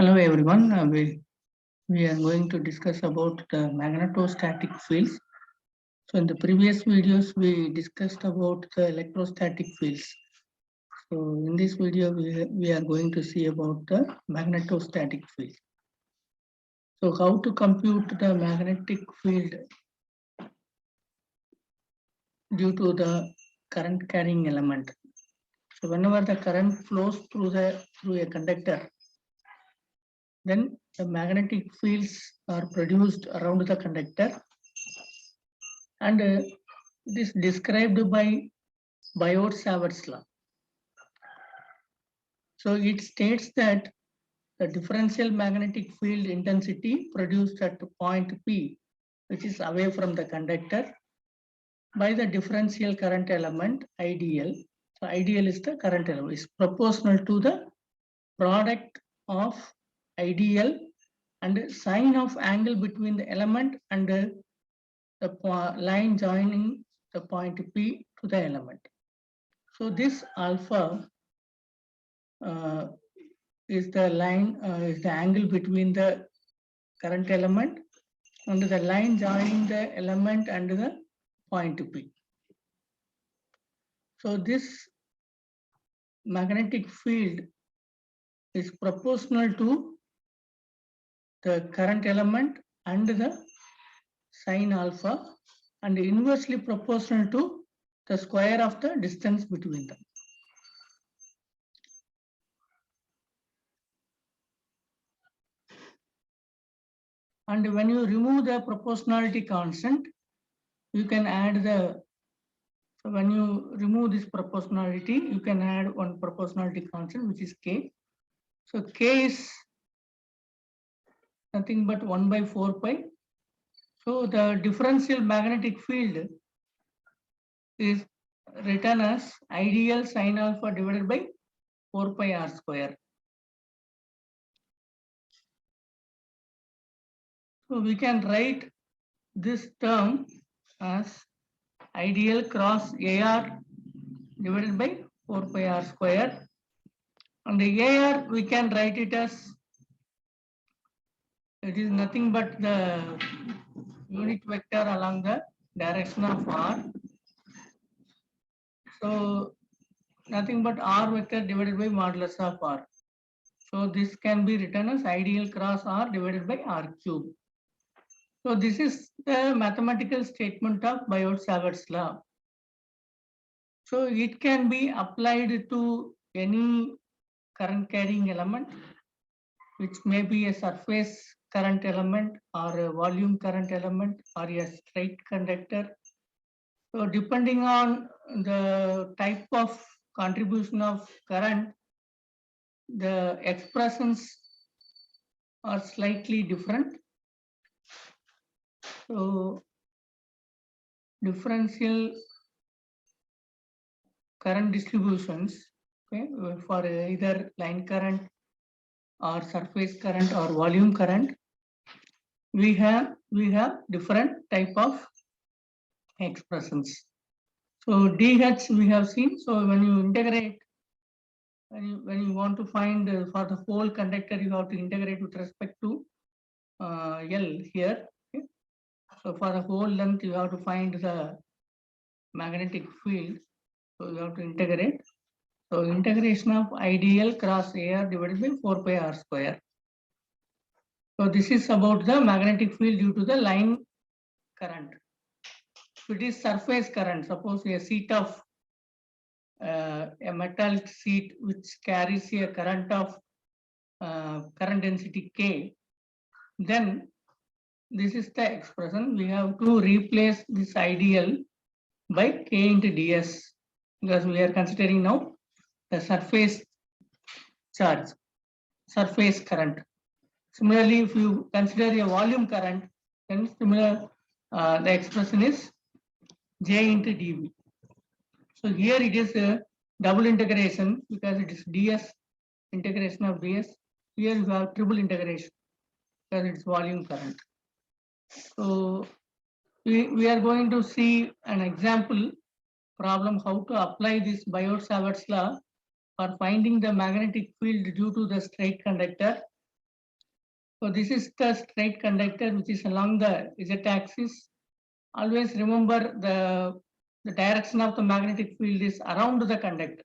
Hello everyone. We are going to discuss about the magnetostatic fields. So in the previous videos we discussed about the electrostatic fields. So in this video we are going to see about the magnetostatic field. So how to compute the magnetic field due to the current carrying element. So whenever the current flows through a conductor, then the magnetic fields are produced around the conductor, and it is described by Biot-Savart's law. So it states that the differential magnetic field intensity produced at point P, which is away from the conductor, by the differential current element IDL. So IDL is the current element, is proportional to the product of IDL and sine of angle between the element and the line joining the point P to the element. So this alpha is the line, is the angle between the current element and the line joining the element and the point P. So this magnetic field is proportional to the current element and the sine alpha, and inversely proportional to the square of the distance between them. And when you remove the proportionality constant, you can add the, so when you remove this proportionality, you can add one proportionality constant, which is K. So K is nothing but 1 by 4 pi. So the differential magnetic field is written as ideal sine alpha divided by 4 pi r square. So we can write this term as ideal cross AR divided by 4 pi r square. And the AR we can write it as, it is nothing but the unit vector along the direction of R. So nothing but R vector divided by modulus of R. So this can be written as ideal cross R divided by R cube. So this is the mathematical statement of Biot-Savart's law. So it can be applied to any current carrying element, which may be a surface current element or a volume current element or a straight conductor. So depending on the type of contribution of current, the expressions are slightly different. So differential current distributions, okay, for either line current or surface current or volume current, we have different type of expressions. So DH we have seen. So when you integrate, when you want to find for the whole conductor, you have to integrate with respect to L here. Okay? So for the whole length, you have to find the magnetic field. So you have to integrate. So integration of IDL cross AR divided by 4 pi r square. So this is about the magnetic field due to the line current. If it is surface current, suppose a sheet of a metal sheet which carries a current of current density K, then this is the expression. We have to replace this ideal by K into ds, because we are considering now the surface charge, surface current. Similarly, if you consider a volume current, then similar the expression is J into dV. So here it is a double integration because it is ds, integration of ds. Here you have triple integration because it's volume current. So we are going to see an example problem how to apply this Biot-Savart's law for finding the magnetic field due to the straight conductor So this is the straight conductor which is along the z-axis. Always remember the direction of the magnetic field is around the conductor.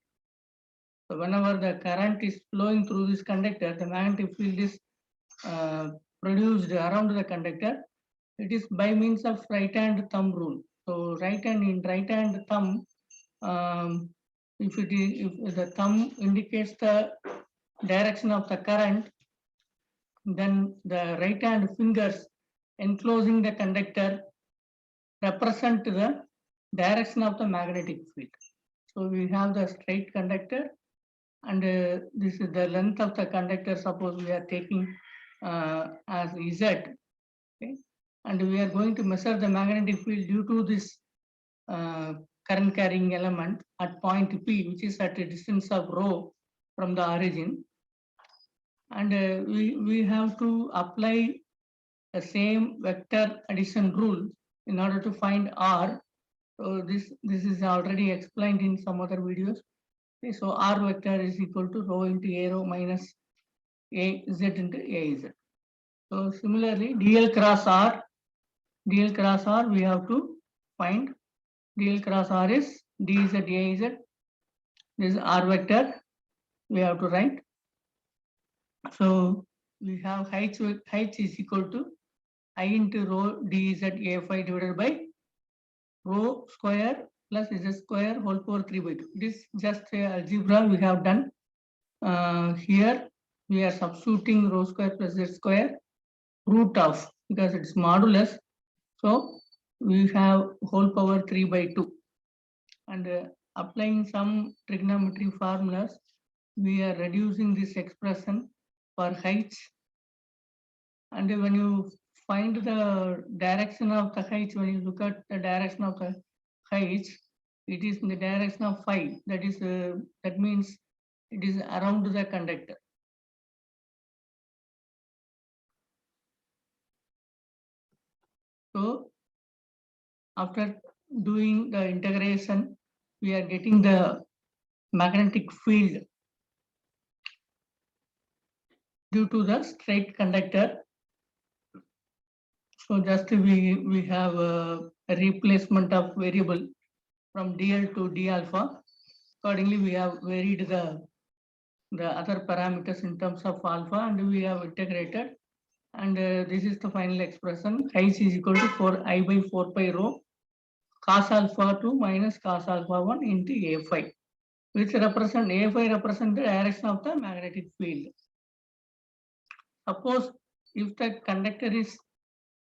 So whenever the current is flowing through this conductor, the magnetic field is produced around the conductor. It is by means of right hand thumb rule. So right hand thumb, if the thumb indicates the direction of the current, then the right hand fingers enclosing the conductor represent the direction of the magnetic field. So we have the straight conductor, and this is the length of the conductor. Suppose we are taking as Z, okay, and we are going to measure the magnetic field due to this current carrying element at point P, which is at a distance of rho from the origin. And we have to apply the same vector addition rule in order to find R. So this is already explained in some other videos. Okay, so R vector is equal to rho into A rho minus A Z into A Z. So similarly, DL cross R we have to find. DL cross R is DZ AZ. This is R vector we have to write. So we have height is equal to I into rho dz A5 divided by rho square plus z square whole power 3/2. It is just algebra we have done. Here we are substituting rho square plus z square root of, because it's modulus. So we have whole power 3/2. And applying some trigonometry formulas, we are reducing this expression for height. And when you find the direction of the height, when you look at the direction of the height, it is in the direction of phi. That means it is around the conductor. So after doing the integration, we are getting the magnetic field due to the straight conductor. So just we have a replacement of variable from DL to D alpha. Accordingly, we have varied the other parameters in terms of alpha, and we have integrated. And this is the final expression. H is equal to 4I by 4 pi rho cos alpha 2 minus cos alpha 1 into A5, which represent A5 represent the direction of the magnetic field. Suppose if the conductor is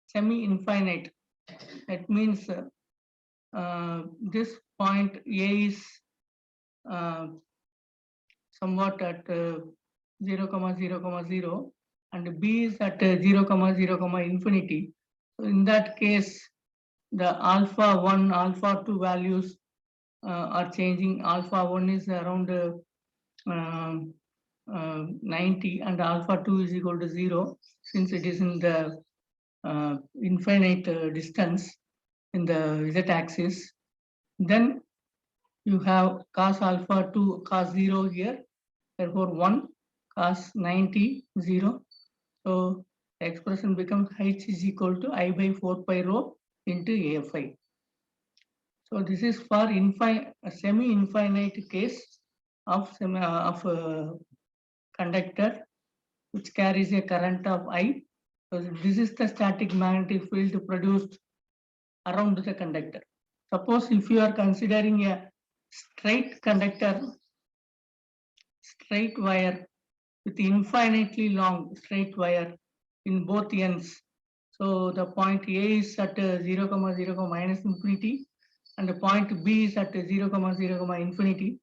semi-infinite, that means this point A is somewhat at 0, 0, 0, and B is at 0, 0, infinity. So in that case, the alpha 1, alpha 2 values are changing. Alpha 1 is around 90 and alpha 2 is equal to 0, since it is in the infinite distance in the z-axis. Then you have cos alpha 2 cos 0 here, therefore 1 cos 90 0. So the expression becomes h is equal to I by 4 pi rho into A5. So this is for a semi-infinite case of conductor which carries a current of I. So this is the static magnetic field produced around the conductor. Suppose if you are considering a straight conductor, straight wire with infinitely long straight wire in both ends. So the point A is at 0, 0, minus infinity, and the point B is at 0, 0, infinity.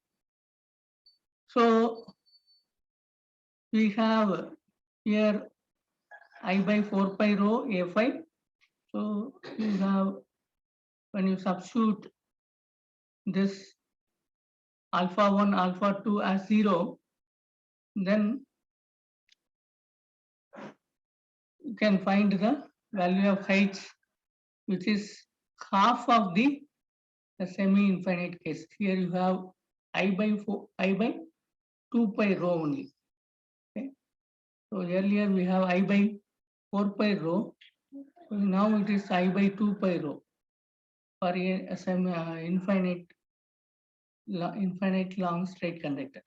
So we have here I by 4 pi rho A5. So you have, when you substitute this alpha 1, alpha 2 as 0, then you can find the value of h, which is half of the semi-infinite case. Here you have I by 2 pi rho only. Okay. So earlier we have I by 4 pi rho. Now it is I by 2 pi rho for some infinite long straight conductor.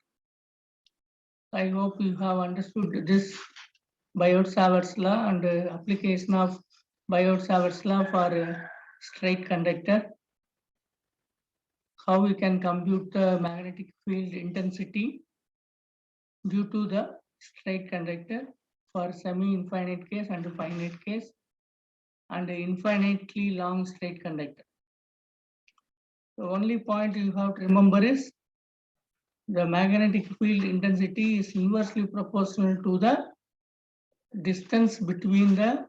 I hope you have understood this Biot-Savart's law and application of Biot-Savart's law for a straight conductor. How we can compute the magnetic field intensity due to the straight conductor for semi-infinite case and finite case and infinitely long straight conductor. The only point you have to remember is the magnetic field intensity is inversely proportional to the distance between the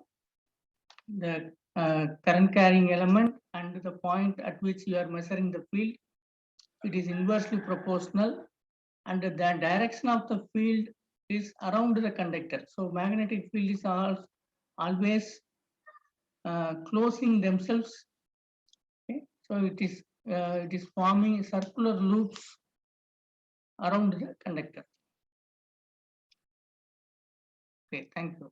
current carrying element and the point at which you are measuring the field. It is inversely proportional and the direction of the field is around the conductor. So magnetic field is always closing themselves. Okay? So it is forming circular loops around the conductor. Okay, thank you.